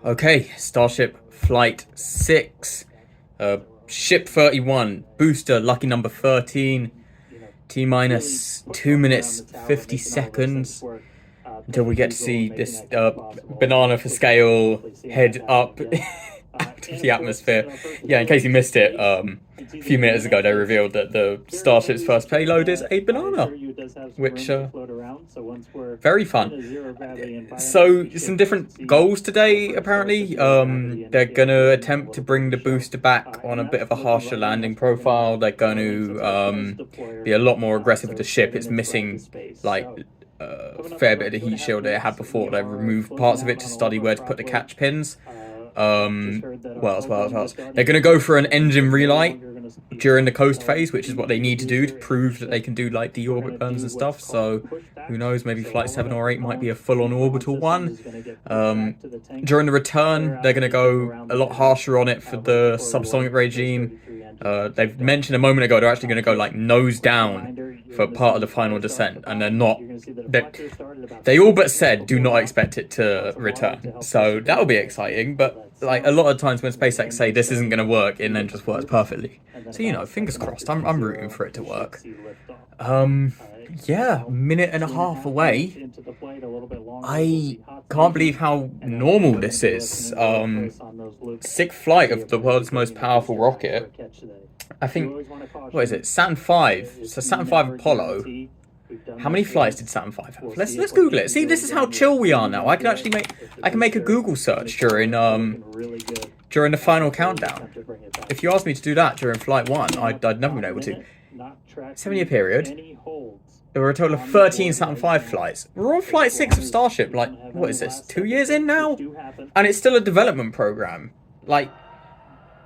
Okay, Starship Flight 6, Ship 31, booster, lucky number 13, T-minus 2 minutes 50 seconds until we get to see this banana for scale head up out of the atmosphere. Yeah, in case you missed it, a few minutes ago they revealed that the Starship's first payload is a banana, which very fun. So some different goals today apparently. They're gonna attempt to bring the booster back on a bit of a harsher landing profile. They're going to be a lot more aggressive with the ship. It's missing like a fair bit of the heat shield it had before. They removed parts of it to study where to put the catch pins. What else? They're going to go for an engine relight during the coast phase, which is what they need to do to prove that they can do like deorbit burns and stuff. So who knows, maybe flight 7 or 8 might be a full-on orbital one. During the return, they're going to go a lot harsher on it for the subsonic regime. They've mentioned a moment ago they're actually going to go like nose down for part of the final descent, and they're not. They all but said do not expect it to return, so that'll be exciting. But like a lot of times when SpaceX say this isn't going to work, it then just works perfectly. So you know, fingers crossed. I'm rooting for it to work. Yeah, minute and a half away. I can't believe how normal this is. Sixth flight of the world's most powerful rocket. I think, what is it? Saturn V. So Saturn V Apollo. How many flights did Saturn V have? Let's Google it. See, this is how chill we are now. I can actually make a Google search during the final countdown. If you asked me to do that during flight 1, I'd never been able to. 7-year period. There were a total of 13 Saturn V flights. We're on flight 6 of Starship, like, what is this, 2 years in now? And it's still a development program. Like,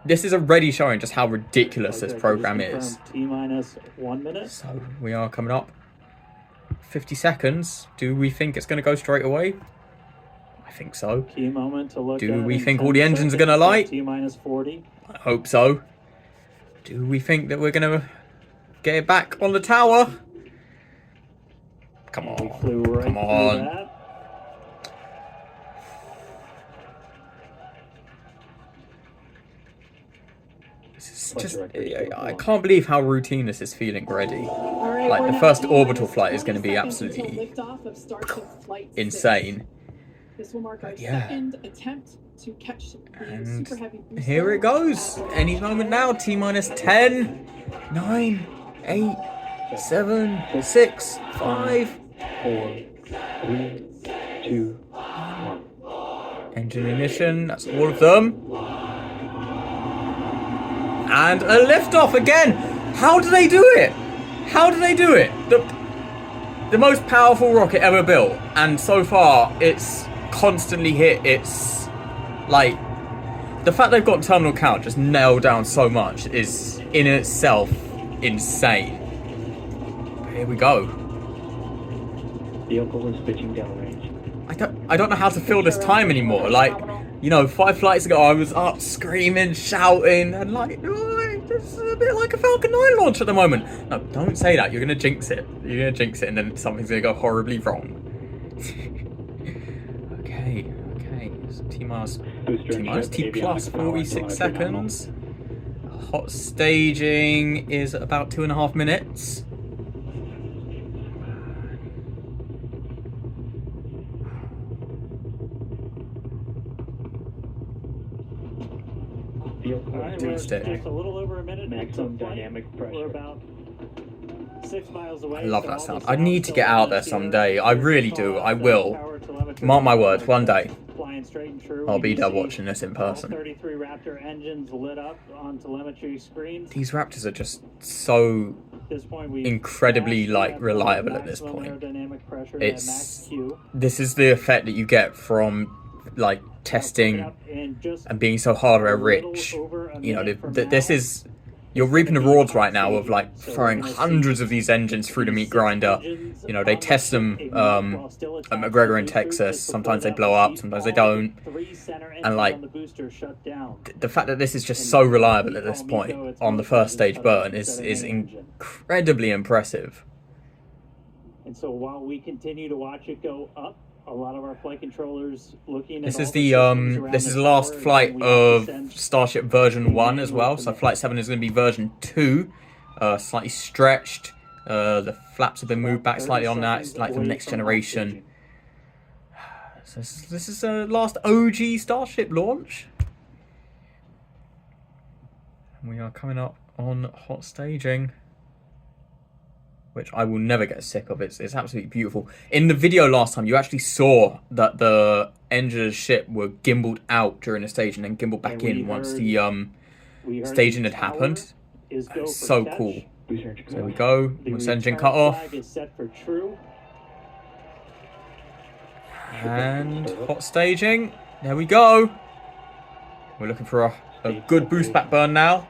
this is already showing just how ridiculous this program is. So, we are coming up. 50 seconds. Do we think it's going to go straight away? I think so. Do we think all the engines are going to light? I hope so. Do we think that we're going to get it back on the tower? Come on, come on. This is just, I can't believe how routine this is feeling already. Like, the first orbital flight is going to be absolutely insane. But yeah. And here it goes. Any moment now. T-minus 10, 9, 8, 7, 6, 5, 4, 3, 2, 1. Engine ignition, that's all of them. And a liftoff again! How do they do it? How do they do it? The most powerful rocket ever built, and so far it's constantly hit its, like, the fact they've got terminal count just nailed down so much is in itself insane. Here we go. Vehicle is pitching downrange. I don't know how to feel this time anymore. Like, you know, 5 flights ago I was up screaming, shouting, and like, oh, this is a bit like a Falcon 9 launch at the moment. No, don't say that. You're gonna jinx it. You're gonna jinx it, and then something's gonna go horribly wrong. Okay. So T plus 46 seconds. Hot staging is about 2.5 minutes. Just a little over a minute. Maximum dynamic pressure. We're about 6 miles away. I love that sound. I need to get out there someday. I really do. I will. Mark my words. One day I'll be there watching this in person. 33 Raptor engines lit up on telemetry screens. These Raptors are just so incredibly like reliable at this point. This is the effect that you get from like testing and being so hardware rich. You know, this is, you're reaping the rewards right now of like throwing hundreds of these engines through the meat grinder. You know, they test them at McGregor in Texas. Sometimes they blow up, sometimes they don't. And like, the fact that this is just so reliable at this point on the first stage burn is incredibly impressive. And so while we continue to watch it go up, A lot of our flight controllers looking This at is all the systems around this is the tower, last and flight we have to of send Starship version 1 as well. So command. flight 7 is going to be version 2, slightly stretched. The flaps have been moved back slightly on that. It's like the next generation. So this is the last OG Starship launch. We are coming up on hot staging, which I will never get sick of. It's absolutely beautiful. In the video last time, you actually saw that the engine of the ship were gimbaled out during the stage and then gimbaled back in once the staging had happened. So cool. So there we go. Once engine cut off. Is set for true. And hot staging. There we go. We're looking for a good boost back burn now.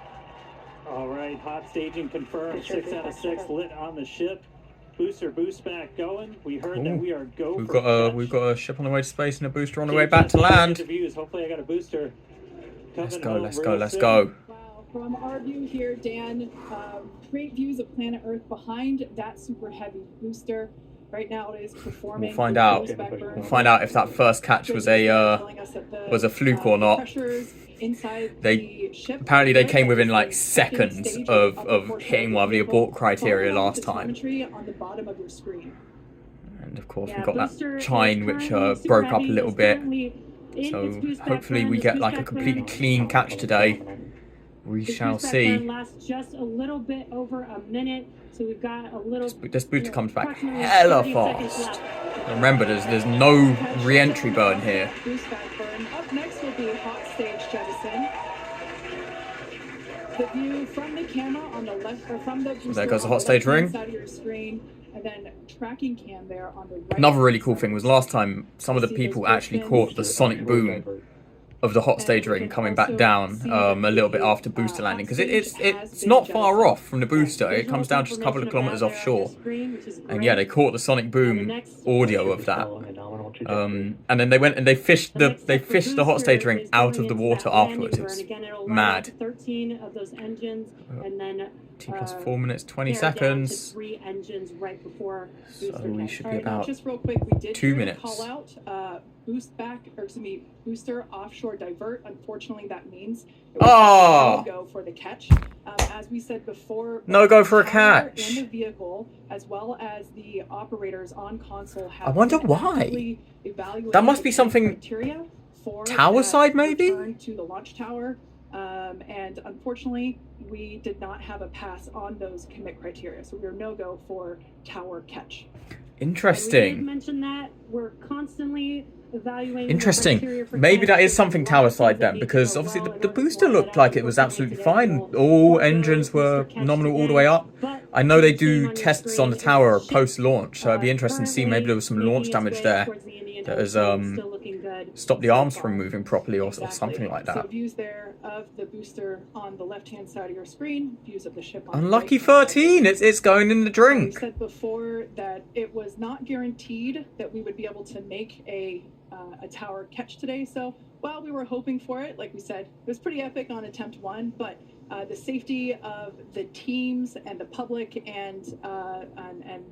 All right, hot staging confirmed. 6 out of 6 lit on the ship. Booster boost back going. We heard that we are go. We've got a ship on the way to space and a booster on the way back to land. Hopefully, I got a booster. Let's go. Let's go. Let's go. Wow, from our view here, Dan, great views of planet Earth behind that super heavy booster. Right now, it is performing. We'll find out. We'll find out if that first catch was a fluke or not. Apparently they came within like seconds of hitting one of the abort criteria last time. And of course we got that chine which broke up a little bit. So hopefully we get like a completely clean catch today. We shall see. Lasts just a little bit over a minute, so we've got a little. This booster comes back hella fast. And remember, there's no re-entry burn here. Up next will be hot stage jettison. The view from the camera on the left, or from the booster There goes the on hot stage ring. side of your screen, and then tracking cam there on the right. Another really cool thing was last time some of the people actually caught the sonic boom of the hot stage ring coming back down a little bit after booster landing, because it's not far off from the booster. It comes down just a couple of kilometers offshore, and yeah, they caught the sonic boom audio of that. And then they went and they fished the hot stage ring out of the water afterwards. It was mad. 13 of those engines, and then T plus 4 minutes 20 seconds. 3 engines right before So we should be Now, about just real quick, we did 2 hear a minutes. call out, booster offshore divert. Unfortunately, that means it Oh! no go for the catch. As we said before, No go for a the power catch. in the vehicle, as well as the operators on console, have I wonder been why. actively evaluating That must be something criteria for tower that side, maybe? return to the launch tower. And unfortunately, we did not have a pass on those commit criteria, so we are no go for tower catch. We did Interesting. mention that we're constantly evaluating. Interesting. Maybe that is something tower side then, because obviously the booster looked like it was absolutely fine. All engines were nominal all the way up. I know they do tests on the tower post-launch, so it'd be interesting to see maybe there was some launch damage there that has stopped the arms from moving properly or something like So that. views there of the booster on the left-hand side of your screen, views of the ship on Unlucky the right. 13. It's going in the We drink. said before that it was not guaranteed that we would be able to make a tower catch today. So while we were hoping for it, like we said, it was pretty epic on attempt 1, but the safety of the teams and the public and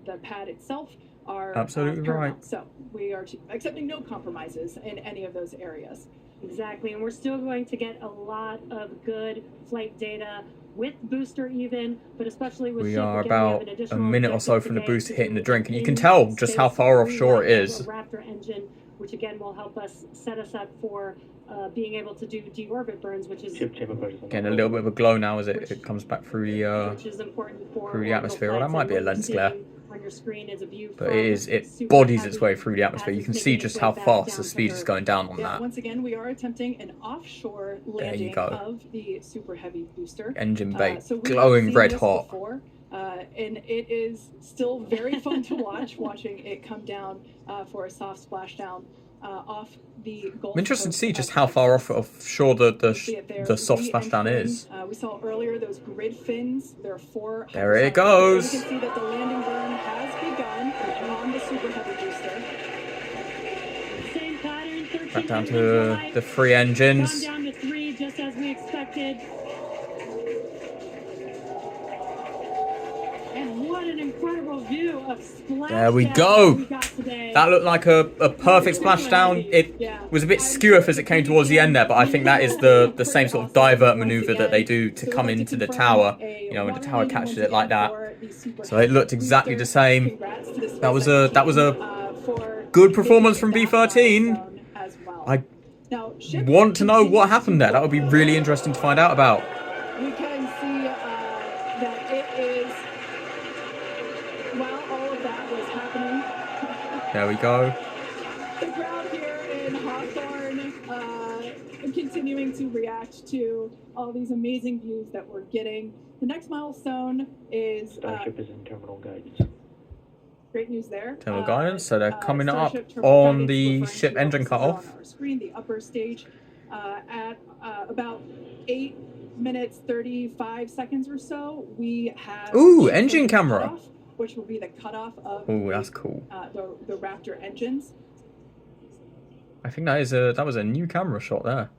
the pad itself are Absolutely paramount. right. So we are accepting no compromises in any of those areas. Exactly, and we're still going to get a lot of good flight data with booster even, but especially with We ship. are Again, we have about an a additional minute or so objective from the today booster to hitting the do drink, and you in can tell just how space far offshore it relight is. of a Raptor engine, which again will help us set us up for being able to do deorbit burns, which is Getting a little bit of a glow now as it comes back through the which is important for through the orbital atmosphere. Well, that flights, might and be a what lens you're glare. seeing on your screen is a view but from it super bodies heavy its way through the atmosphere. as You can it's see making just its how way back fast down the to speed is Earth. going down on Yeah, that. once again, we are attempting an offshore There you landing go. of the super heavy booster. Engine bay, So we have glowing seen red this hot. before, and it is still very fun to watching it come down for a soft splashdown off the Gulf I'm interested to Coast see of just how far off Texas. offshore You see it there, the soft splashdown re-entering. is. We saw earlier those grid fins. There are 4. There it hypersonic goes. fins. You can see that the landing burn has begun on the super heavy booster. Same pattern, 13 Back down engines to relight. the 3 Gone engines. down to 3, just as we expected. And what an incredible view of splashdown There we go. we got today. That looked like a perfect splashdown. It was a bit skew as it came towards the end there, but I think that is the same sort of divert maneuver that they do to come into the tower, you know, when the tower catches it like that. So it looked exactly the same. That was a good performance from B13. I want to know what happened there. That would be really interesting to find out about. We can see that it is, while all of that was happening, There we go. the crowd here in Hawthorne continuing to react to all these amazing views that we're getting. The next milestone is Starship is in terminal guidance. great news there. Terminal guidance, so they're coming up Starship terminal on guidance, the referring ship to engine what we see cutoff. on our screen, the upper stage, at about 8 minutes 35 seconds or so, we have Ooh, ship engine camera. cutoff, which will be the cutoff of Ooh, that's cool. the Raptor engines. I think that was a new camera shot there.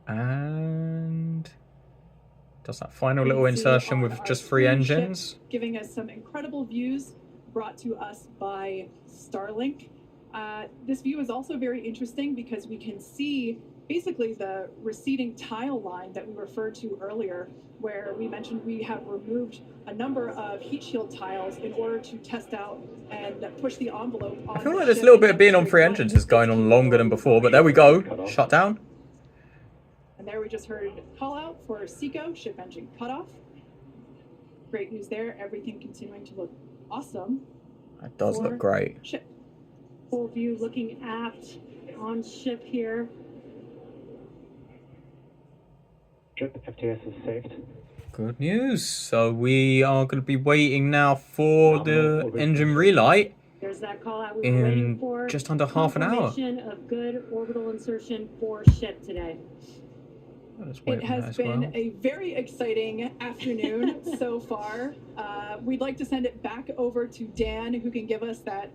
And does that final little We can see insertion on with our just 3 screen ship engines. giving us some incredible views brought to us by Starlink. This view is also very interesting because we can see basically the receding tile line that we referred to earlier, where we mentioned we have removed a number of heat shield tiles in order to test out and push the envelope on I feel the like this ship little bit of and being on demonstrate 3 what engines this is going on system longer than before, but there we go. Shut down. And there we just heard call out for Seco, ship engine cutoff. Great news there. Everything continuing to look awesome. That does look great. Ship. Full view looking aft on ship here. Ship FTS is saved. Good news. So we are going to be waiting now for the engine relight There's that call out we were waiting in for. just under half an hour. Confirmation of good orbital insertion for ship today. Let's wait It on that has as been well. a very exciting afternoon so far. We'd like to send it back over to Dan, who can give us that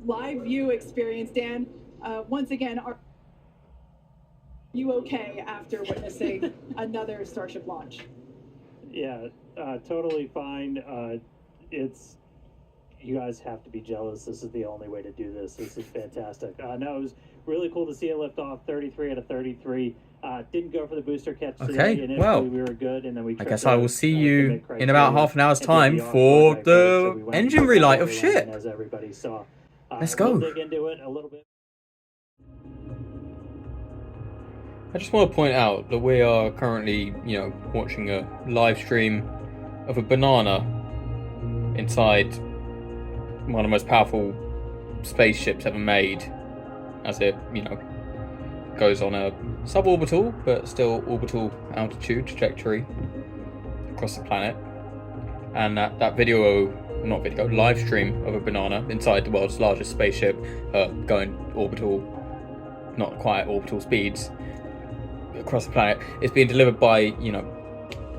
live view experience. Dan, once again, are you okay after witnessing another Starship launch? Yeah, totally fine. You guys have to be jealous. This is the only way to do this. This is fantastic. No, it was really cool to see it lift off 33 out of 33. Didn't go for the booster catch today. Okay, Initially, well, we were good, and then we I guess I will see you in about half an hour's time for the engine relight of ship. As everybody saw. Let's go. We'll dig into it a little bit. I just want to point out that we are currently, watching a live stream of a banana inside one of the most powerful spaceships ever made, as it, goes on a suborbital but still orbital altitude trajectory across the planet. And that live stream of a banana inside the world's largest spaceship going orbital, not quite orbital speeds across the planet, is being delivered by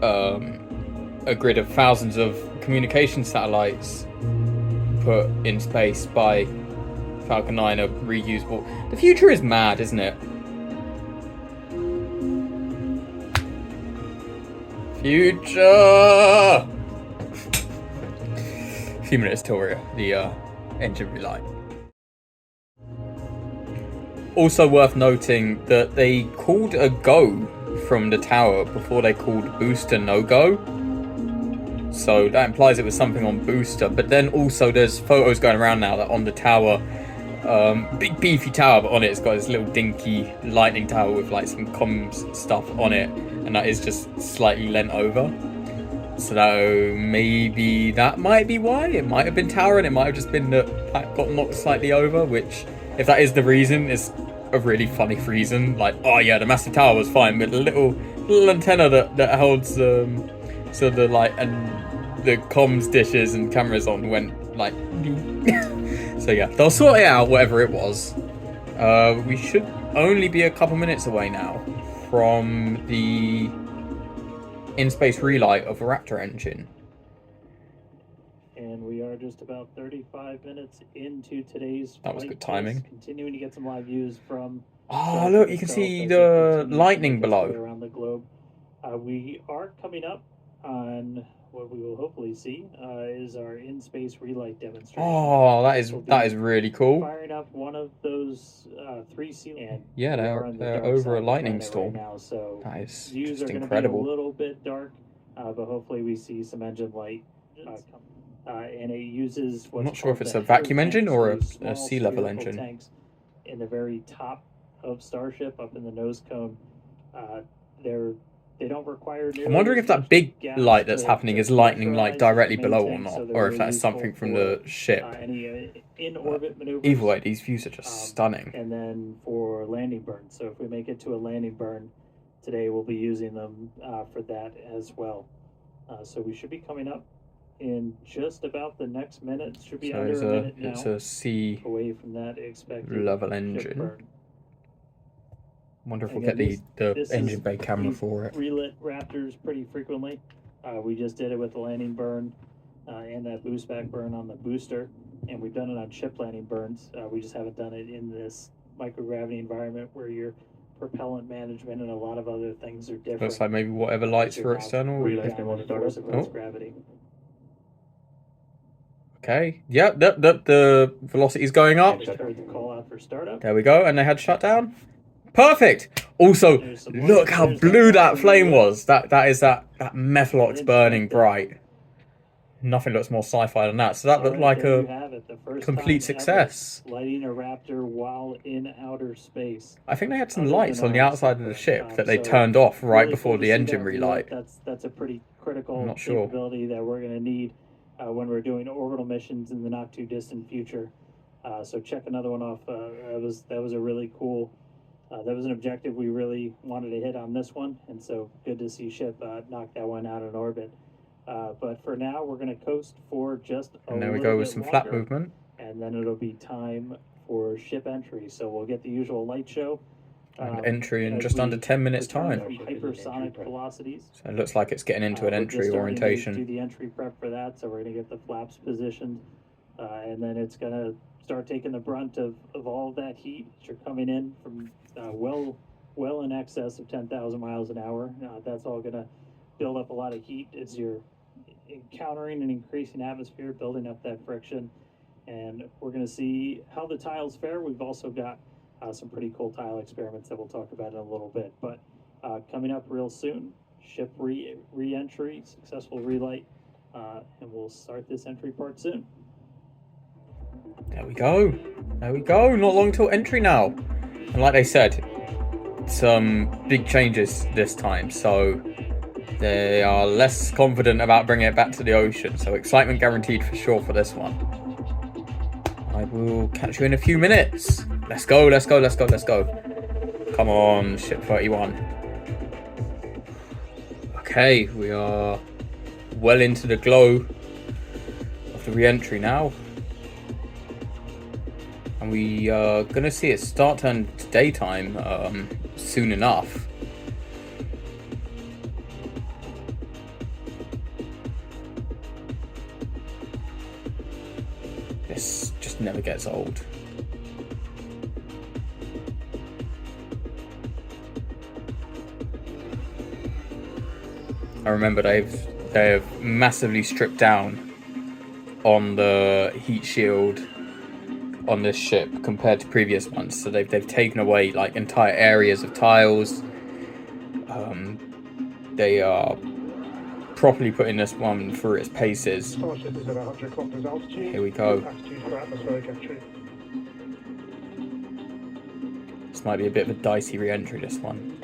a grid of thousands of communication satellites put in space by Falcon 9, a reusable. The future is mad, isn't it? Future. A few minutes till the engine relight. Also worth noting that they called a go from the tower before they called booster no go. So that implies it was something on booster. But then also there's photos going around now that on the tower, big beefy tower, but on it it's got this little dinky lightning tower with like some comms stuff on it, and that is just slightly leant over. So maybe that might be why. It might have been tower, and it might have just been that got knocked slightly over, which, if that is the reason, is a really funny reason. Like, oh yeah, the massive tower was fine, but the little antenna that holds so the light and the comms dishes and cameras on went like so yeah, they'll sort it out, whatever it was. We should only be a couple minutes away now from the in-space relight of a Raptor engine. And we are just about 35 minutes into today's That was flight good timing. test, continuing to get some live views from Oh look, you can see the lightning below. around the globe. We are coming up on what we will hopefully see is our in-space relight demonstration. Oh, that is really cool. Firing up one of those 3 and Yeah, we are on the they're dark over side a of the lightning planet storm. right now, so That is views just are going to be a incredible. little bit dark, but hopefully we see some engine light. And it uses what's I'm not sure if called it's the a vacuum header engine tanks, or these a small sea level spherical engine. tanks in the very top of Starship, up in the nose cone. They don't require. I'm wondering if that big light that's happening is lightning light directly below or not, or if that's something from the ship. Any in-orbit maneuvers. Either way, these views are just stunning. And then for landing burn. So if we make it to a landing burn today, we'll be using them for that as well. So we should be coming up in just about the next minute. Should be So under a minute it's now a sea away from that expected level ship engine. burn. Wonder if we'll Again, get the this engine is- bay camera we for it. Relit Raptors pretty frequently. We just did it with the landing burn and that boost back burn on the booster, and we've done it on ship landing burns. We just haven't done it in this microgravity environment where your propellant management and a lot of other things are different. Looks like maybe whatever lights You're for not external. breaking Relay down the force of Earth's Oh. gravity. Okay. Yep. The velocity's going up. Just heard the call out for startup. There we go. And they had shut down. Perfect. Also, There's some look how there's blue that light. flame was. That Methlock's burning bright. Nothing looks more sci-fi than that. So that looked like There you a have it, the first complete time ever success. lighting a Raptor while in outer space. I think they had some Other lights than on the ours. outside of the ship that they So, turned off right really before cool to the see engine that relight. That's a pretty critical I'm not sure. capability that we're going to need when we're doing orbital missions in the not too distant future. So check another one off. That was a really cool. That was an objective we really wanted to hit on this one, and so good to see ship knock that one out in orbit. But for now, we're going to coast for just a And there we little go with bit some flat longer, movement. and then it'll be time for ship entry. So we'll get the usual light show. And entry in as just we under 10 minutes return time. from hypersonic velocities. So it looks like it's getting into an We're entry just starting to orientation. do the entry prep for that, so we're going to get the flaps positioned, and then it's going to start taking the brunt of all of that heat that you're coming in from well in excess of 10,000 miles an hour. That's all going to build up a lot of heat as you're encountering an increasing atmosphere, building up that friction, and we're going to see how the tiles fare. We've also got some pretty cool tile experiments that we'll talk about in a little bit, but coming up real soon, ship re-entry, successful relight, and we'll start this entry part soon. There we go. There we go. Not long till entry now. And like they said, some big changes this time. So they are less confident about bringing it back to the ocean. So excitement guaranteed for sure for this one. I will catch you in a few minutes. Let's go, let's go, let's go, let's go. Come on, ship 31. Okay, we are well into the glow of the re-entry now. And we are going to see it start turn to daytime soon enough. This just never gets old. I remember they've massively stripped down on the heat shield on this ship compared to previous ones. So they've taken away like entire areas of tiles. They are properly putting this one through its paces. Starship is at 100 kilometers altitude. Here we go. Attitude for atmospheric entry. This might be a bit of a dicey re-entry, this one.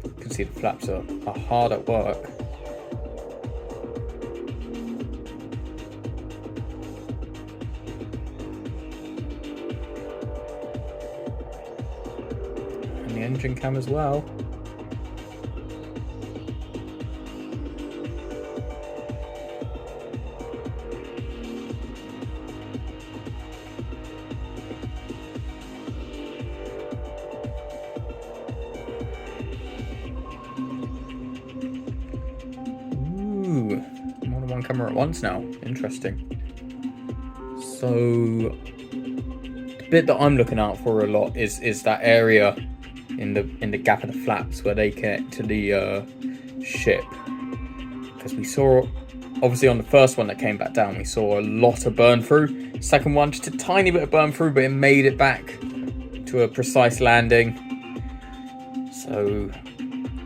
You can see the flaps are hard at work. And the engine cam as well. one camera at once now. Interesting. So the bit that I'm looking out for a lot is that area in the gap of the flaps where they connect to the ship. Because we saw, obviously on the first one that came back down, we saw a lot of burn through. Second one, just a tiny bit of burn through, but it made it back to a precise landing. So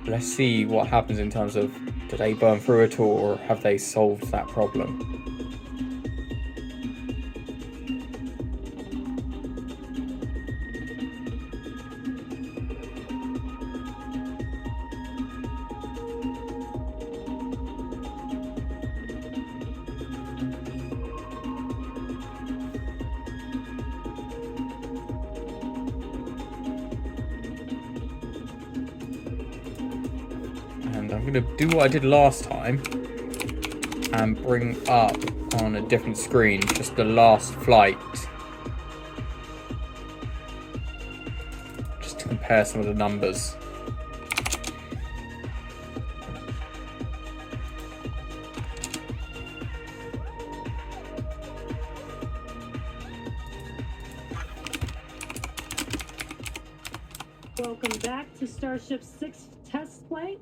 let's see what happens in terms of, do they burn through at all, or have they solved that problem? And I'm going to do what I did last time and bring up on a different screen just the last flight, just to compare some of the numbers. Welcome back to Starship's 6th test flight.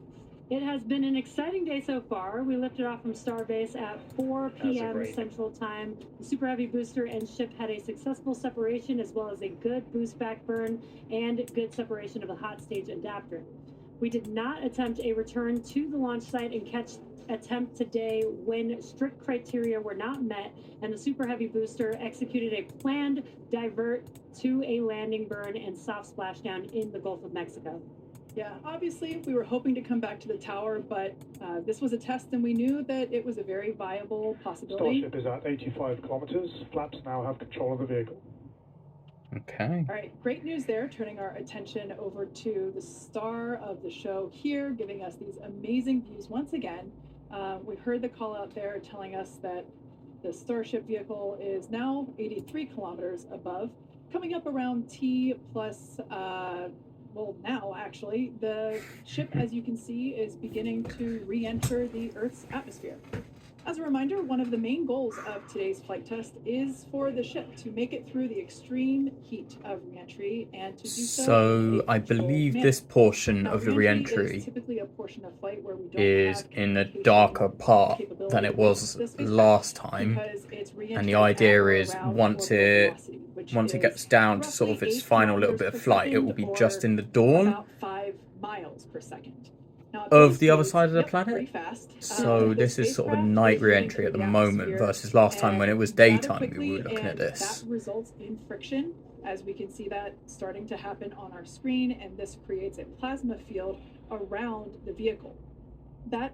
It has been an exciting day so far. We lifted off from Starbase at 4 p.m. Central Time. The Super Heavy booster and ship had a successful separation, as well as a good boost back burn and good separation of the hot stage adapter. We did not attempt a return to the launch site and catch attempt today when strict criteria were not met, and the Super Heavy booster executed a planned divert to a landing burn and soft splashdown in the Gulf of Mexico. Yeah, obviously we were hoping to come back to the tower, but this was a test and we knew that it was a very viable possibility. Starship is at 85 kilometers. Flaps now have control of the vehicle. Okay. All right, great news there. Turning our attention over to the star of the show here, giving us these amazing views once again. We heard the call out there telling us that the Starship vehicle is now 83 kilometers above, coming up around T plus, well, now actually, the ship, as you can see, is beginning to re-enter the Earth's atmosphere. As a reminder, one of the main goals of today's flight test is for the ship to make it through the extreme heat of re-entry and to do so. So I believe this portion of the re-entry is typically a portion of flight where we don't is have in the communication darker part capability than it with was the spacecraft, last time. because it's And re-entering the idea at or is around once orbital it velocity, which gets is down to sort of roughly its 8 final little bit kilometers of per flight, it will second, be just or in the dawn about 5 miles per second. Now, at of those the other speeds, side of the yep, planet. pretty fast. So The this is sort of a spacecraft night is re-entry at the re-entering moment atmosphere, versus last time when it and was rather daytime we quickly, were looking at and this. that results in friction, as we can see that starting to happen on our screen, and this creates a plasma field around the vehicle. That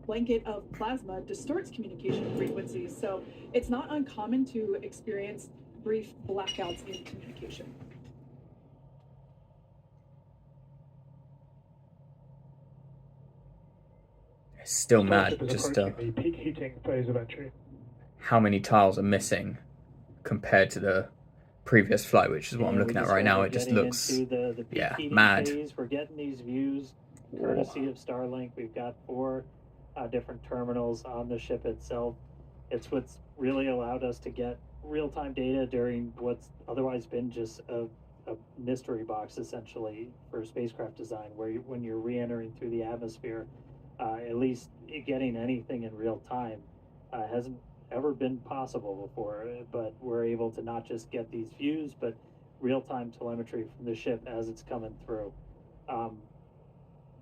blanket of plasma distorts communication frequencies, so it's not uncommon to experience brief blackouts in communication. It's still mad Starship is just approaching the peak heating phase of entry. how many tiles are missing compared to the previous flight, which is what I'm looking at right now. It just looks, the peak yeah, heating mad. phase. We're getting these views courtesy of Starlink. We've got 4 different terminals on the ship itself. It's what's really allowed us to get real-time data during what's otherwise been just a mystery box, essentially, for spacecraft design, where when you're re-entering through the atmosphere, at least getting anything in real time hasn't ever been possible before. But we're able to not just get these views, but real-time telemetry from the ship as it's coming through.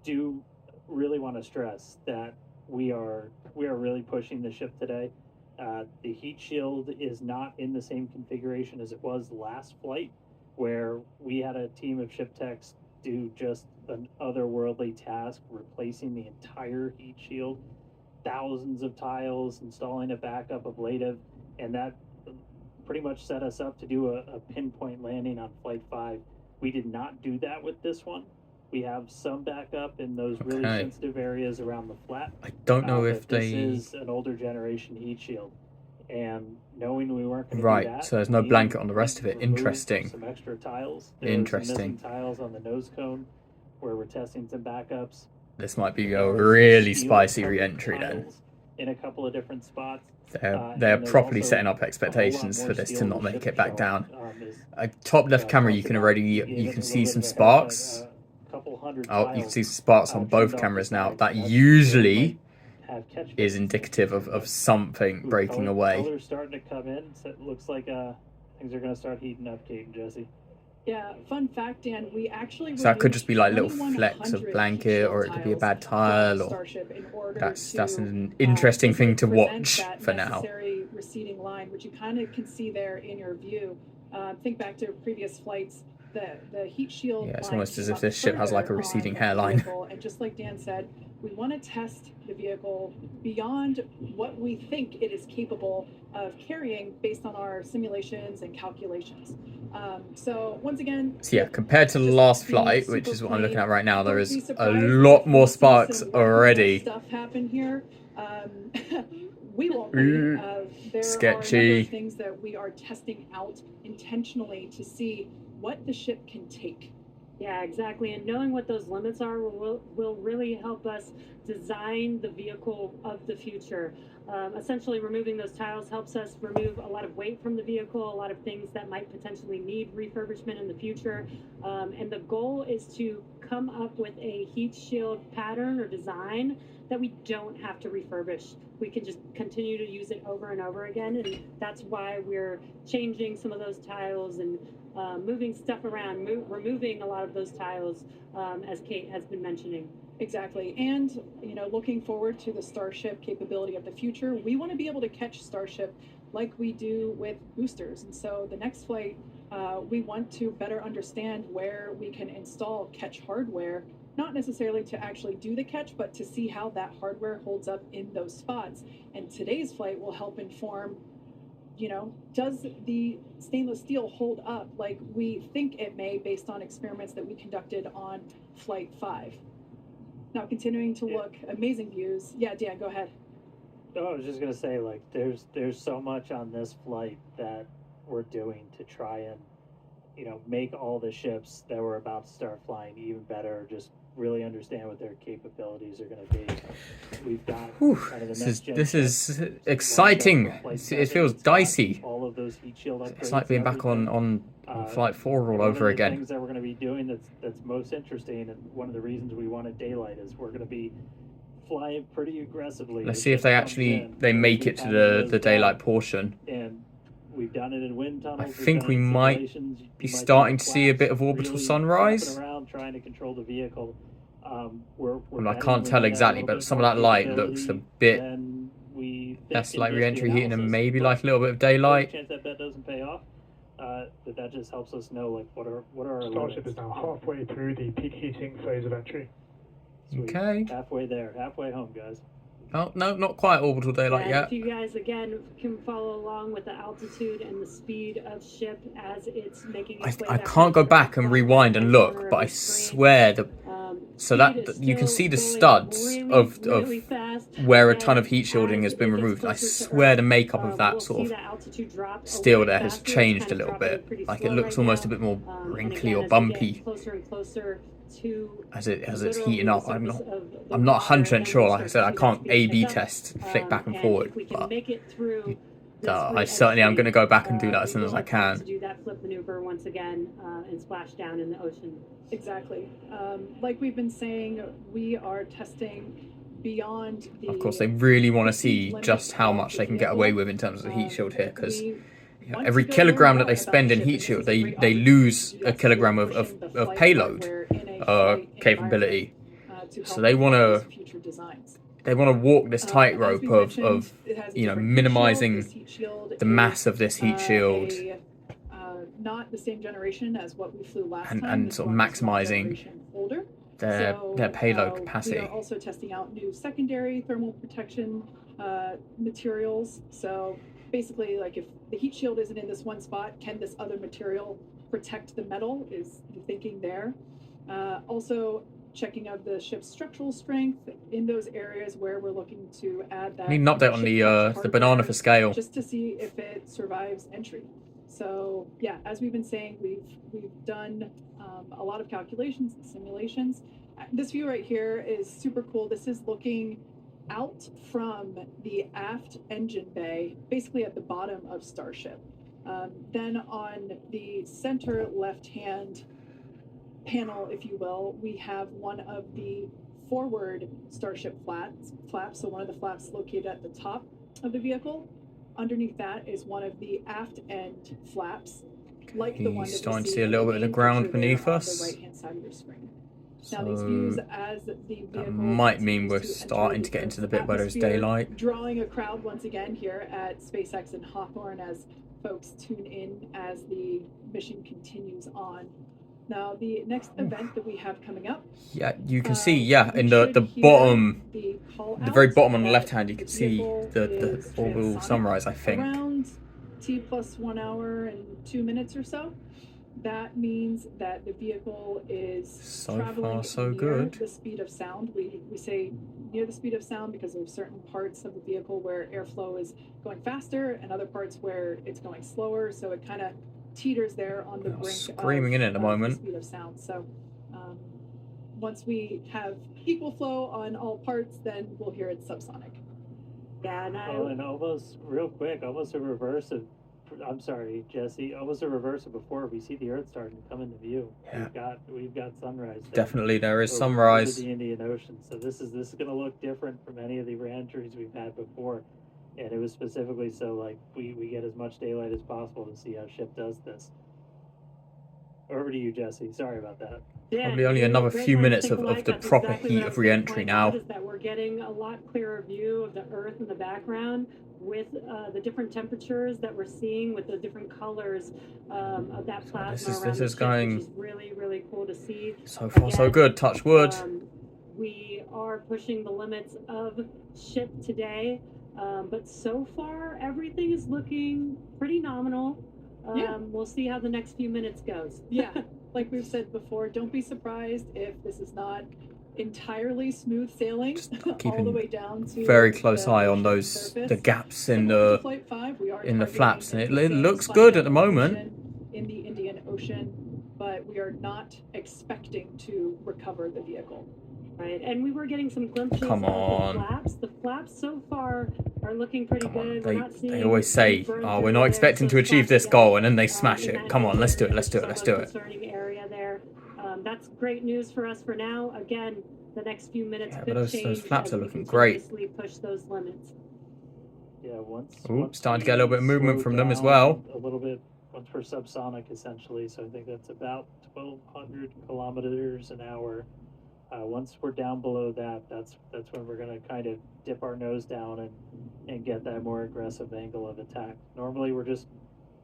Do really want to stress that we are really pushing the ship today. The heat shield is not in the same configuration as it was last flight, where we had a team of ship techs do just an otherworldly task, replacing the entire heat shield, thousands of tiles, installing a backup ablative, and that pretty much set us up to do a pinpoint landing on Flight 5. We did not do that with this one. We have some backup in those really sensitive areas around the flat. I don't know if this they... is an older generation heat shield, and knowing we weren't going to Right, do that, so there's no blanket on the rest of it. Interesting. Some extra tiles. Interesting. Some missing tiles on the nose cone where we're testing some backups. This might be a really spicy re-entry then. in a couple of different spots. They're And there's properly also setting up a whole lot expectations more for this to steel not the make ship it back showing, down. is Top left camera, you talked can about. already We gave you it can a see little some bit of a head start, sparks. couple hundred Oh, you can tiles, see sparks on trimmed both off cameras the now. sides, That and that's usually where it might have catch is bases. indicative of But something breaking away. Color's starting to come in, so it looks like things are going to start heating up, Kate and Jesse. Yeah, fun fact, Dan, we actually So that could just be like little 2100 flecks of heat blanket, shield or it could be a tiles bad from tile, or Starship in order that's to an interesting basically thing to present watch that for now. necessary receding line, which you kind of can see there in your view. Think back to previous flights. The heat shield. Yeah, it's line almost as came if up this ship has like a further receding on the hairline. vehicle, and just like Dan said, we want to test the vehicle beyond what we think it is capable of carrying based on our simulations and calculations. So once again, So yeah, compared to the just last being flight, super which is what I'm looking plain, at right now, there don't is be a surprised lot if more we see sparks some wacky already. stuff happen here. We won't be. Ooh, There are a number sketchy. of things that we are testing out intentionally to see what the ship can take. Yeah, exactly. And knowing what those limits are will really help us design the vehicle of the future. Essentially, removing those tiles helps us remove a lot of weight from the vehicle, a lot of things that might potentially need refurbishment in the future. And the goal is to come up with a heat shield pattern or design that we don't have to refurbish. We can just continue to use it over and over again. And that's why we're changing some of those tiles and moving stuff around, removing a lot of those tiles, as Kate has been mentioning. Exactly. And, looking forward to the Starship capability of the future, we want to be able to catch Starship like we do with boosters. And so the next flight, we want to better understand where we can install catch hardware, not necessarily to actually do the catch, but to see how that hardware holds up in those spots. And today's flight will help inform, does the stainless steel hold up like we think it may based on experiments that we conducted on Flight 5? Now, continuing to look, amazing views. Yeah, Dan, go ahead. Oh, I was just gonna say, like, there's so much on this flight that we're doing to try and, make all the ships that we're about to start flying even better. Just really understand what their capabilities are gonna be. We've got kind of the next gen This ships is lined up exciting. for Flight It 7. feels It's got dicey. all of those heat shield upgrades. It's like being back on Flight 4 all One over of the again. things that we're going to be doing that's most interesting, and one of the reasons we wanted daylight, is we're going to be flying pretty aggressively. Let's see if they actually make it to the daylight portion. And we've done it in wind tunnels. I think we might be starting to see a bit of orbital sunrise. Around trying to control the vehicle. I can't tell exactly, but some of that light looks a bit less like re-entry heating and maybe like a little bit of daylight. Chance that bet doesn't pay off. That just helps us know, like, what are our Starship limits. is now halfway through the peak heating phase of entry. Sweet. Okay. Halfway there, halfway home, guys. Oh, no, not quite orbital daylight And yet. if you guys, again, can follow along with the altitude and the speed of ship as it's making its way I back can't go into back the and bottom rewind and right-hand look, corner but of I the screen. swear that so Speed that is you can still see the going studs really, of really fast. where a Again, ton of heat shielding has as been it gets removed. I closer to swear Earth, the makeup of that we'll sort see of the altitude drop a steel little there bit has faster. It's changed kind a of little dropping bit. pretty Like it slow looks right almost a now. bit more And wrinkly again, or as we bumpy get closer and closer to as it's literally heating the up. I'm surface of the not water, 100% then sure. we'll Like I start said, to I see that can't speed A/B pick up. test, flick back and And forward. if we can But make it through this I certainly am going to go back and do that as soon as I we'll have to can. do that flip maneuver once again and splash down in the ocean. Exactly. Like we've been saying, we are testing beyond the. Of course, they really want to see limits just how of much the they can get vehicle. away with in terms of the heat shield here, because We want every to go kilogram learn that they more spend about in the heat ship, shield, and this is a great they opportunity lose to do a that. So kilogram we're of pushing the flight payload hardware in a flight capability. environment, to So help they inform want those to future designs. walk this As tightrope we of mentioned, it has a different heat shield. minimizing This heat shield the mass of this heat is, shield not the same generation as what we flew last time. and This sort of one is one maximizing generation older. their payload We capacity. are also testing out new secondary thermal protection materials. So basically, like, if the heat shield isn't in this one spot, can this other material protect the metal, is the thinking there. Also checking out the ship's structural strength in those areas where we're looking to add that. I need an update on the banana for scale. Just to see if it survives entry. So yeah, as we've been saying, we've done a lot of calculations and simulations. This view right here is super cool. This is looking out from the aft engine bay, basically at the bottom of Starship. Then on the center left-hand panel, if you will, we have one of the forward Starship flaps. So one of the flaps located at the top of the vehicle. Underneath that is one of the aft end flaps, like the one that Starting to we see a little bit of the ground beneath us. on the right-hand side of your screen. So Now, these views as the vehicle that might mean we're continues to starting enter to get the into the bit where there's atmosphere, daylight. drawing a crowd once again here at SpaceX and Hawthorne as folks tune in as the mission continues on. Now, the next event that we have coming up. Yeah, you can see, we in the should hear bottom, the call the very out bottom on the that left hand, you can the see vehicle the is orbital transonic sunrise, I think. Around T plus 1 hour and 2 minutes or so. That means that the vehicle is So traveling far, so near good. the speed of sound. We say near the speed of sound because there are certain parts of the vehicle where airflow is going faster and other parts where it's going slower. So it kind of teeters there on the brink Screaming in at the moment. speed of sound. So once we have equal flow on all parts, then we'll hear it subsonic. Yeah, And almost real quick, almost a reverse of. I'm sorry, Jesse. Almost a reverse of before. We see the Earth starting to come into view. Yeah. We've got sunrise. Definitely, there is over sunrise. the Indian Ocean. So this is going to look different from any of the re-entries we've had before, and it was specifically so like we get as much daylight as possible to see how ship does this. Over to you, Jesse. Sorry about that. Yeah, Probably only another few minutes of the proper heat of re-entry now. Is that we're getting a lot clearer view of the Earth in the background with the different temperatures that we're seeing with the different colors of that plasma this is ship, going which is really, really cool to see. So far, so good. Touch wood. We are pushing the limits of ship today, but so far everything is looking pretty nominal. We'll see how the next few minutes goes. Yeah, like we've said before, don't be surprised if this is not entirely smooth sailing all the way down to very close eye on surface. the gaps in Similar to the Flight 5, we are flaps, and targeting it the looks same good at the spot moment. position in the Indian Ocean, but we are not expecting to recover the vehicle. Right, and we were getting some glimpses Come of on. the flaps. The flaps so far are looking pretty good. We're not They seeing always say, burn "Oh, through we're not there, expecting so to achieve this splash goal," again, and then they smash in it. that Come on, let's do it. area. Let's do it. Let's do it. Concerning area there. That's great news for us for now. Again, the next few minutes Yeah, could but those change flaps as are we looking great. continuously push those limits. Yeah, once Starting to get a little bit of we movement slow from them as down well. A little bit once we're subsonic essentially, so I think that's about 1,200 kilometers an hour. Once we're down below that, that's when we're gonna kind of dip our nose down and get that more aggressive angle of attack. Normally we're just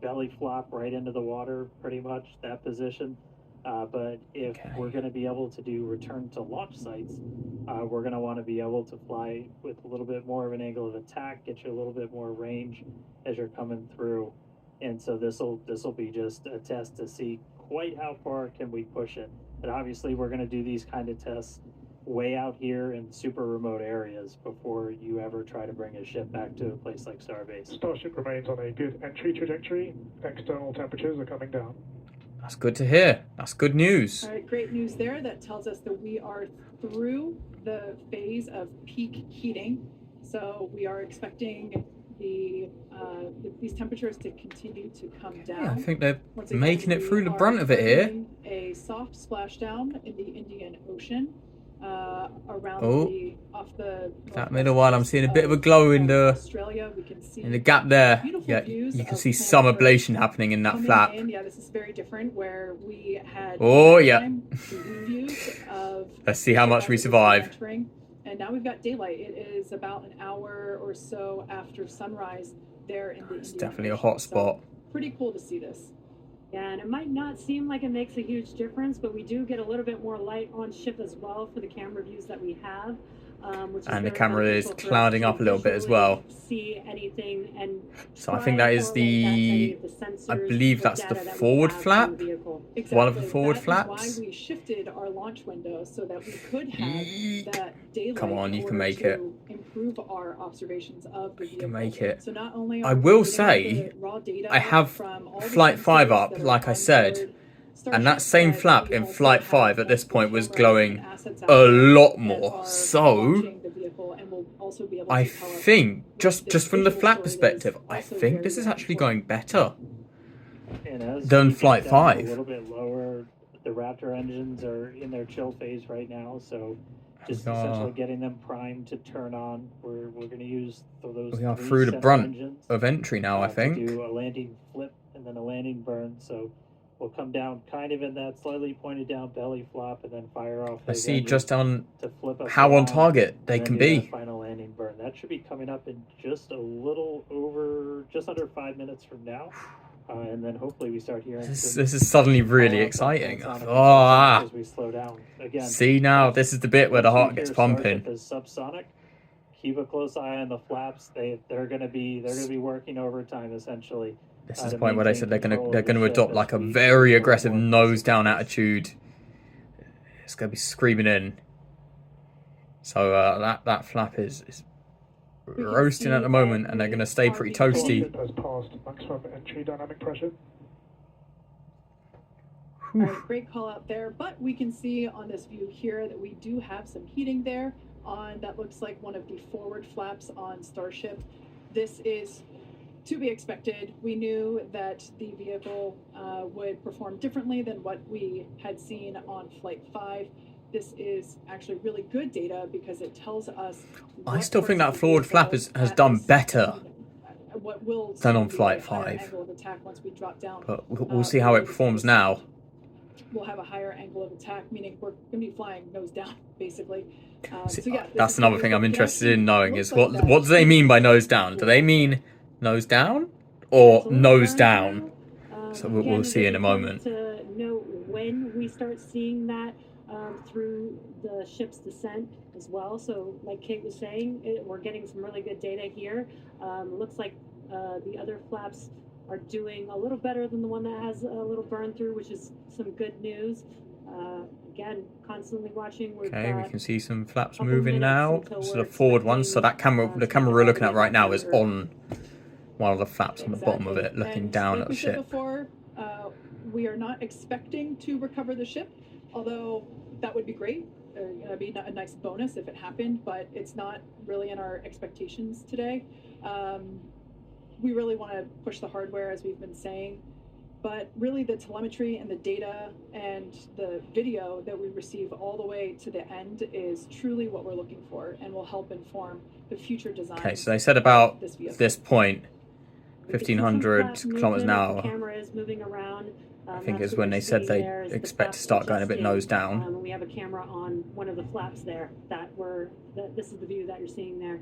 belly flop right into the water, pretty much that position. But if we're going to be able to do return to launch sites, we're going to want to be able to fly with a little bit more of an angle of attack, get you a little bit more range as you're coming through. And so this'll be just a test to see quite how far can we push it. And obviously we're going to do these kind of tests way out here in super remote areas before you ever try to bring a ship back to a place like Starbase. Starship remains on a good entry trajectory. External temperatures are coming down. That's good to hear. That's good news. All right, great news there. That tells us that we are through the phase of peak heating. So we are expecting these temperatures to continue to come down. Yeah, I think they're Once again, making it we through the are brunt of it here. targeting a soft splashdown in the Indian Ocean. Around off the That middle one, I'm seeing a bit of a glow in Australia. We can see the gap there. beautiful Yeah, views you can of see planet some Earth ablation happening in that coming flap. in. Yeah, this is very different where we had nighttime views of Let's see how much we survive. entering, and now we've got daylight. It is about an hour or so after sunrise there in the It's Indian definitely a Ocean. hot spot. So, pretty cool to see this. Yeah, and it might not seem like it makes a huge difference, but we do get a little bit more light on ship as well for the camera views that we have. Which is And the very camera is beneficial for us clouding to up a little bit as visually well. See anything and So I think that is any of the I sensors believe or that's the data that we forward have on flap. the vehicle. Exactly. One of the forward That is flaps. why we shifted our launch window so that we could have Yeek. that daylight. Come on, in you can order make to it. Improve our observations of the You vehicle. can make it. So not only I are we will getting say, the raw data I have from all the Flight 5 sensors up, that are like I on said, board And that same flap in Flight 5 at this point was glowing assets a lot that more. are So watching the vehicle and will also be able to I tell us think, what just this from the visual flap story is perspective, I also think very, this is very actually important. going better And as than we get Flight down 5. A little bit lower, the Raptor engines are in their chill phase right now, so just We are- essentially getting them primed to turn on. We're going to use those We are 3 through the center brunt engines of entry now, I to think. do a landing flip and then a landing burn. So we'll come down kind of in that slightly pointed down belly flop and then fire off. I those see engines just on to flip us how on around target they and then can do that be. final landing burn. That should be coming up in just a little over, just under 5 minutes from now. And then hopefully we start hearing This some is suddenly really call-outs on exciting. transonic Oh, as we slow down. Again, see now, this is the bit where the once you heart gets hear Starship pumping. is subsonic, keep a close eye on the flaps. They're gonna be working overtime essentially. This is to the point where they maintain said they're control of gonna the ship adopt as like a we very go aggressive more nose down aggressive. attitude. It's gonna be screaming in. So that flap is We can roasting at see the moment, that and they're we gonna stay are pretty being toasty. Starship has passed maximum entry dynamic pressure. All right, great call out there. But we can see on this view here that we do have some heating there on that looks like one of the forward flaps on Starship. This is to be expected. We knew that the vehicle would perform differently than what we had seen on Flight 5. This is actually really good data because it tells us. I still think that forward flap has done better what will than on be a Flight higher 5. angle of attack once we drop down. But we'll see how it performs now. We'll have a higher angle of attack, meaning we're going to be flying nose down, basically. See, So yeah, that's another thing I'm interested in knowing is what looks like do they mean by nose down? Do they mean nose down or nose down? So we'll see in a moment. To know when we start seeing that through the ship's descent as well. So, like Kate was saying, we're getting some really good data here. Looks like the other flaps are doing a little better than the one that has a little burn through, which is some good news. Again, constantly watching. Okay, we can see some flaps couple moving minutes now. until This is we're the forward one, so that expecting, the camera we're looking at right now is or- on one of the flaps on the bottom of it, looking And down like at we the said ship. before, we are not expecting to recover the ship, although that would be great. It'd be a nice bonus if it happened, but it's not really in our expectations today. We really want to push the hardware, as we've been saying, but really the telemetry and the data and the video that we receive all the way to the end is truly what we're looking for and will help inform the future design. Okay, so they said about this vehicle. this point, We can see some 1500 flat kilometers movement an as hour. the camera is moving around. I think That's is what when we're they said seeing they there is the expect to flaps start going a bit adjusting. nose down. And we have a camera on one of the flaps there this is the view that you're seeing there.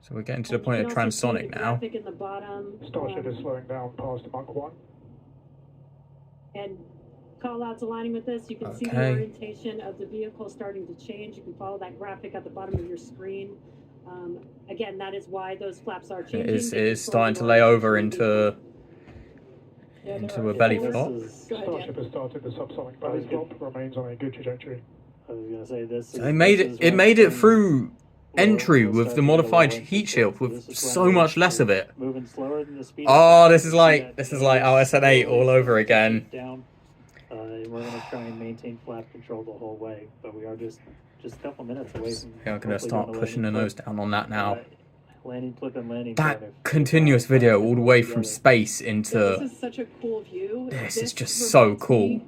So we're getting to the And point you of can also see transonic the now. graphic in the bottom, Starship is slowing down past Mach 1. and call outs aligning with this. You can see the Okay. orientation of the vehicle starting to change. You can follow that graphic at the bottom of your screen. Again, that is why those flaps are changing. It is They control starting the to lay over orientation of the into vehicle. into a belly This flop. is- Go ahead, Starship Dan. has started the subsonic belly flop, remains on a good trajectory. I was gonna say this. So it made it through entry with the modified heat shield with so much less of it. Moving slower than the speed. Oh, this is like OSN8 all over again. Down. We're gonna try and maintain flap control the whole way, but we are just a couple minutes away from. Yeah, I'm gonna hopefully start doing a pushing the landing nose flip. down on that now. Landing flip and landing. That burn if continuous video all the way from together. space This into is such a cool view. This is just so reminds cool. me,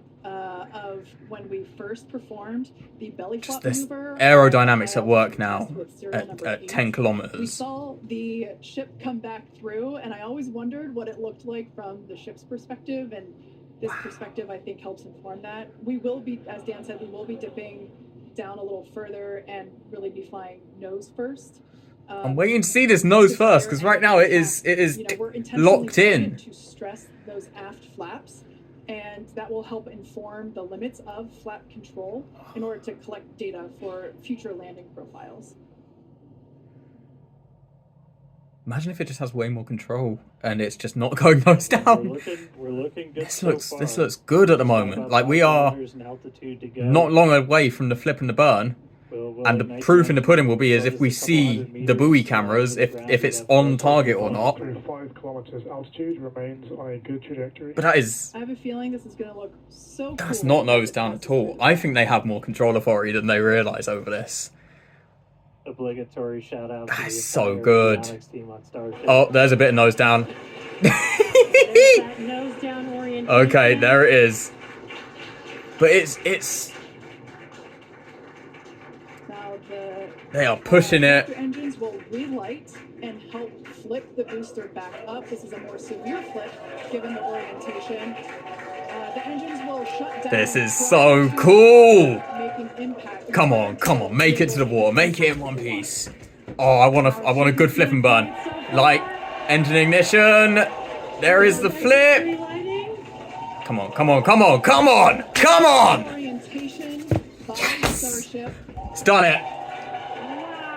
of when we first performed the belly flop this maneuver. aerodynamics at work test now with serial number at 8. 10 We kilometers. saw the ship come back through, and I always wondered what it looked like from the ship's perspective, and this perspective, I think, helps inform that. We will be, as Dan said, we will be dipping down a little further and really be flying nose first. I'm waiting to see this nose first, because right now it is we're intentionally locked in. trying to stress those aft flaps, and that will help inform the limits of flap control in order to collect data for future landing profiles. Imagine if it just has way more control and it's just not going nose down. We're looking good. This looks good at the moment. Like we are An altitude to go. not long away from the flip and the burn. And the proof in the pudding will be is if we see the buoy cameras, if it's on target or not. Through 5 kilometers altitude, remains on a good trajectory. But that is... I have a feeling this is going to look so That's cool not nose down at all. I think they have more control authority than they realise over this. Obligatory shout out. That's so good. Team on Starship. Oh, there's a bit of nose down. There's that nose down orientation. Okay, there it is. But it's... Now the They are pushing it. booster engines will relight and help flip the booster back up. This is a more severe flip given the orientation. The engines will shut down. This is so cool. Making impact. Come on, make it to the water, make it in one piece. Oh, I want a good flip and burn. Light, engine ignition. There is the flip. Relighting. Come on. Orientation by Yes. Starship. It's done it.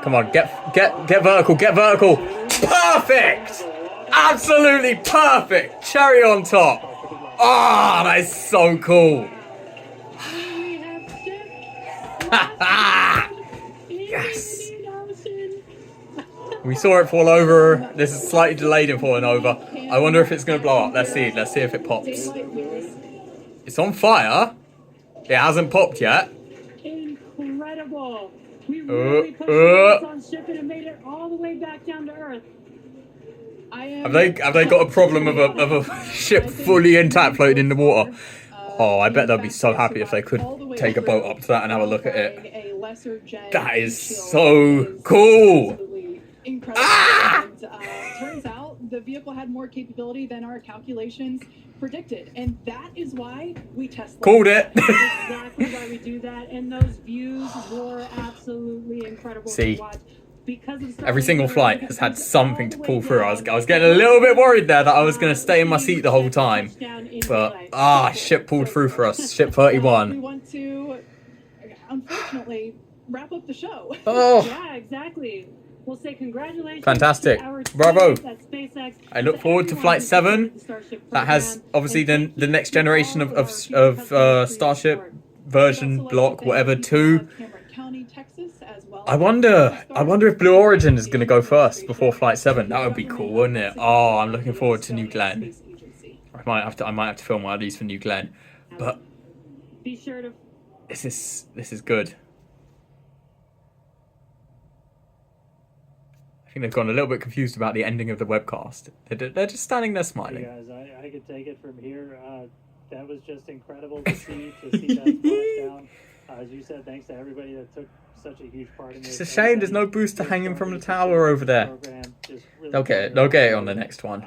Come on, get vertical. Perfect. Absolutely perfect. Cherry on top. Ah, that is so cool. We have shipped Yes. into the ocean. We saw it fall over. This is slightly delayed in falling over. I wonder if it's going to blow up. Let's see if it pops. Daylight years. It's on fire. It hasn't popped yet. Incredible. We really pushed the on ship and it made it all the way back down to Earth. Have they got a problem of a ship fully intact floating in the water? Oh, I bet they'll be so happy if they could take a boat up to that and have a look at it. That is so cool. Incredible. Ah! And, turns out the vehicle had more capability than our calculations predicted, and that is why we test. Called it. Exactly why we do that, and those views were absolutely incredible See, to watch. Because of every single flight has had something to pull through. I was getting a little bit worried there that I was going to stay in my seat the whole time. But, ship pulled through for us. Ship 31. We want to, unfortunately, wrap up the show. Oh, Yeah, exactly. We'll say congratulations. Fantastic. To our team Bravo. at SpaceX, I look to forward to everyone Flight who 7. supported the Starship that has program, obviously and then thank the you next to generation all of our future customers for your Starship support. version block, whatever, 2. Cameron County, Texas, as well. I wonder if Blue Origin is going to go first before Flight 7. That would be cool, wouldn't it? Oh, I'm looking forward to New Glenn. I might have to film one of these for New Glenn. But Be sure to this is good. I think they've gone a little bit confused about the ending of the webcast. They're just standing there Hey smiling. guys, I could take it from here. That was just incredible to see that splashdown. As you said, thanks to everybody that took such a huge part in this. It's a shame there's no booster hanging from the tower over there. They'll get it on the next one.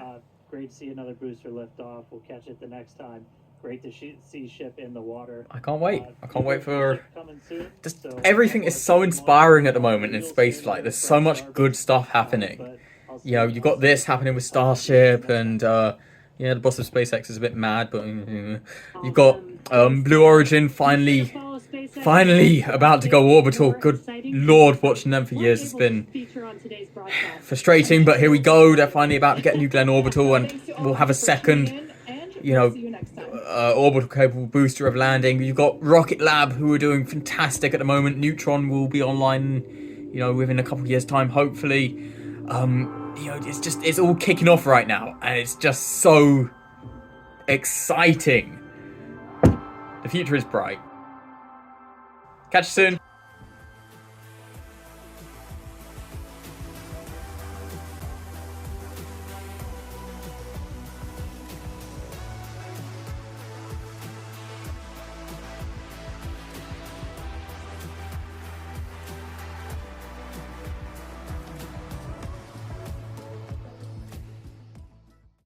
Great to see another booster lift off. We'll catch it the next time. Great to see ship in the water. I can't wait. I can't wait for... Coming soon. Just everything is so inspiring at the moment in spaceflight. There's so much good stuff happening. You know, you've got this happening with Starship, and yeah, the boss of SpaceX is a bit mad, but you've got Blue Origin finally about to go orbital. Good lord, watching them for years has been frustrating, but here we go. They're finally about to get New Glenn orbital, and we'll have a second, you know, orbital capable booster of landing. You've got Rocket Lab, who are doing fantastic at the moment. Neutron will be online, you know, within a couple of years' time, hopefully. You know, it's all kicking off right now, and it's just so exciting. The future is bright. Catch you soon.